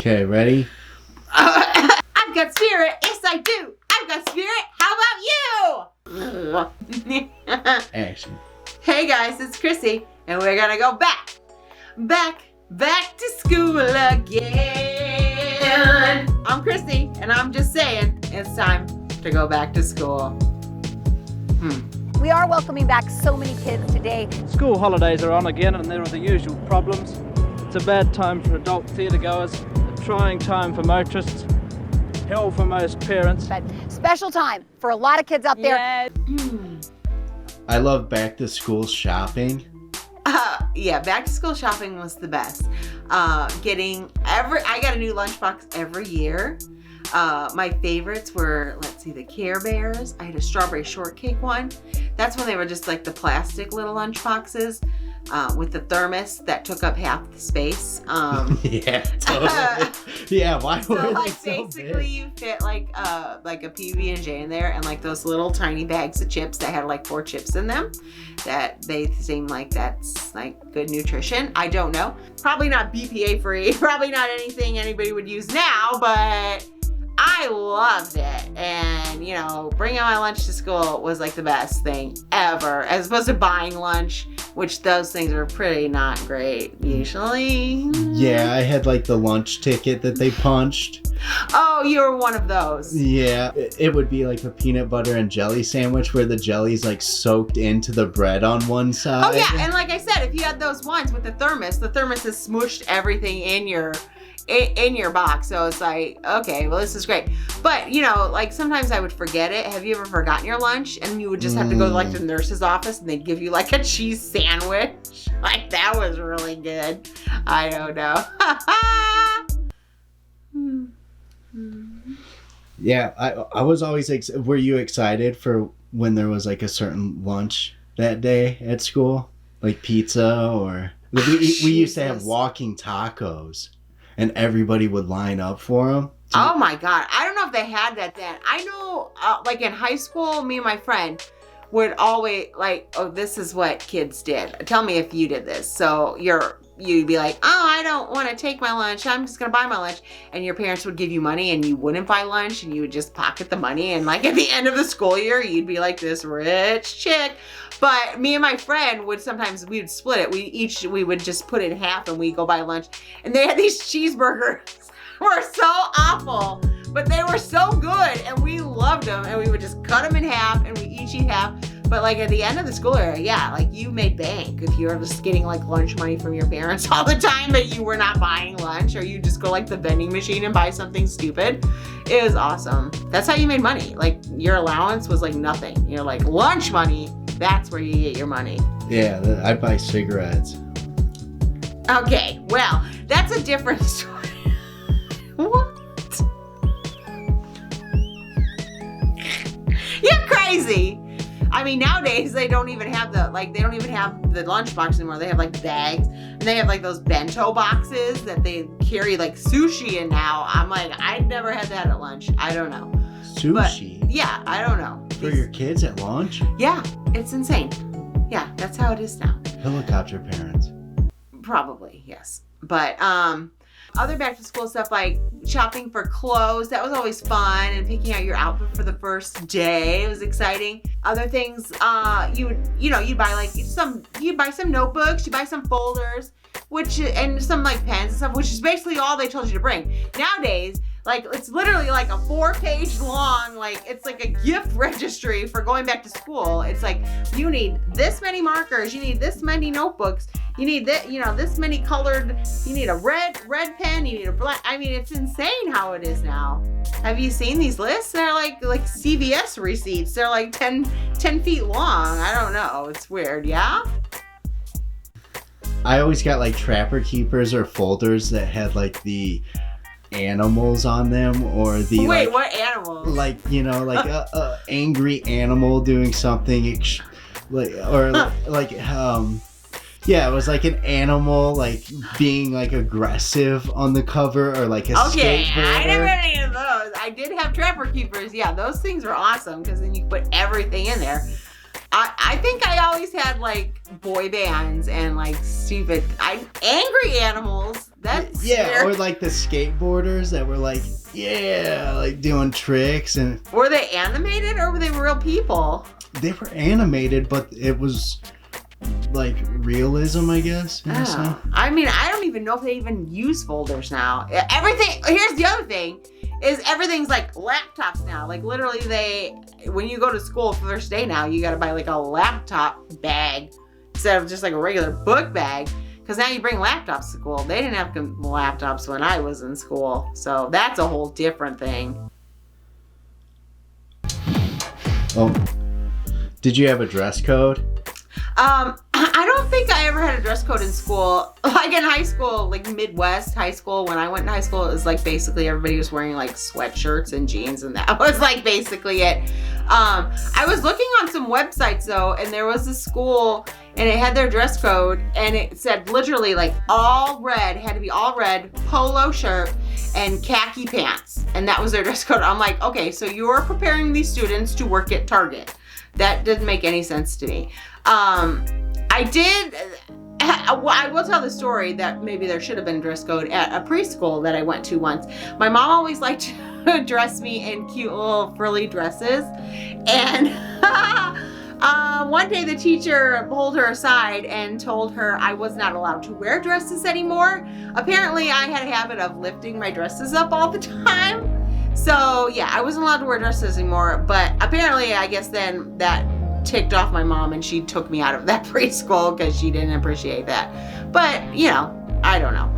Okay, ready? I've got spirit. Yes, I do. I've got spirit. How about you? Action. Hey guys, it's Chrissy, and we're gonna go back to school again. I'm Chrissy, and I'm just saying, it's time to go back to school. We are welcoming back so many kids today. School holidays are on again and there are the usual problems. It's a bad time for adult theatre goers, a trying time for motorists, hell for most parents. But special time for a lot of kids out there. Yeah. I love back to school shopping. Yeah, back to school shopping was the best. I got a new lunchbox every year. My favorites were, let's see, the Care Bears. I had a strawberry shortcake one. That's when they were just like the plastic little lunch boxes with the thermos that took up half the space. Yeah, totally. Yeah, why So were they like so basically big? you fit like a PB&J in there and like those little tiny bags of chips that had like 4 chips in them. That they seem like that's like good nutrition. I don't know. Probably not BPA free. Probably not anything anybody would use now, but I loved it. And, you know, bringing my lunch to school was like the best thing ever. As opposed to buying lunch, which those things are pretty not great usually. Yeah, I had like the lunch ticket that they punched. Oh, you were one of those. Yeah, it would be like a peanut butter and jelly sandwich where the jelly's like soaked into the bread on one side. Oh yeah, and like I said, if you had those ones with the thermos has smooshed everything in your box. So it's like, okay, well this is great. But you know, like sometimes I would forget it. Have you ever forgotten your lunch and you would just have to go to like the nurse's office and they'd give you like a cheese sandwich? Like that was really good. I don't know. Yeah, I was always were you excited for when there was like a certain lunch that day at school? Like pizza or we used to have walking tacos and everybody would line up for them. Oh my God. I don't know if they had that then. I know like in high school, me and my friend would always like, oh, this is what kids did. Tell me if you did this. So you'd be like, oh, I don't want to take my lunch. I'm just going to buy my lunch. And your parents would give you money and you wouldn't buy lunch and you would just pocket the money. And like at the end of the school year, you'd be like this rich chick. But me and my friend we would split it. We would just put it in half and we'd go buy lunch. And they had these cheeseburgers were so awful, but they were so good and we loved them. And we would just cut them in half and we each eat half. But like at the end of the school year, yeah, like you made bank if you were just getting like lunch money from your parents all the time, but you were not buying lunch, or you just go like the vending machine and buy something stupid. It was awesome. That's how you made money. Like your allowance was like nothing. You're like lunch money. That's where you get your money. Yeah, I'd buy cigarettes. Okay, well, that's a different story. What? You're crazy. I mean, nowadays they don't even have the lunchbox anymore. They have like bags and they have like those bento boxes that they carry like sushi in now. I'm like, I've never had that at lunch. I don't know. Sushi? But, yeah, I don't know. For your kids at lunch? Yeah, it's insane. Yeah, that's how it is now. Helicopter parents. Probably, yes. But other back to school stuff like shopping for clothes, that was always fun, and picking out your outfit for the first day, it was exciting. Other things, you'd buy some notebooks, you buy some folders, and some like pens and stuff, which is basically all they told you to bring. Nowadays, like it's literally like a 4-page long, like it's like a gift registry for going back to school. It's like you need this many markers, you need this many notebooks, you need this many colored, you need a red pen, you need a black. I mean, it's insane how it is now. Have you seen these lists? They're like CVS receipts. They're like 10 feet long. I don't know. It's weird. Yeah. I always got like Trapper Keepers or folders that had like the animals on them, or the what animals? Like a angry animal doing something yeah, it was like an animal like being like aggressive on the cover, or like a skateboarder. I never had any of those. I did have Trapper Keepers. Yeah, those things were awesome because then you put everything in there. I think I always had like boy bands and like stupid angry animals. That's Yeah, weird. or like the skateboarders that were like, yeah, like doing tricks, and Were they animated or were they real people? they were animated, but it was like realism, I guess. in a Oh. sense. I mean, I don't even know if they even use folders now. Everything, here's the other thing, is everything's like laptops now. Like literally when you go to school for first day now, you gotta buy like a laptop bag instead of just like a regular book bag. Because now you bring laptops to school. They didn't have laptops when I was in school. So that's a whole different thing. Oh, did you have a dress code? I don't think I ever had a dress code in school. Like in high school, like Midwest high school, when I went to high school, it was like basically everybody was wearing like sweatshirts and jeans, and that was like basically it. I was looking on some websites though, and there was a school and it had their dress code, and it said literally like all red, had to be all red, polo shirt and khaki pants. And that was their dress code. I'm like, okay, so you're preparing these students to work at Target. That didn't make any sense to me. I will tell the story that maybe there should have been a dress code at a preschool that I went to once. My mom always liked to dress me in cute little frilly dresses. And one day the teacher pulled her aside and told her I was not allowed to wear dresses anymore. Apparently I had a habit of lifting my dresses up all the time. So yeah, I wasn't allowed to wear dresses anymore, but apparently I guess then that ticked off my mom and she took me out of that preschool because she didn't appreciate that. But, you know, I don't know.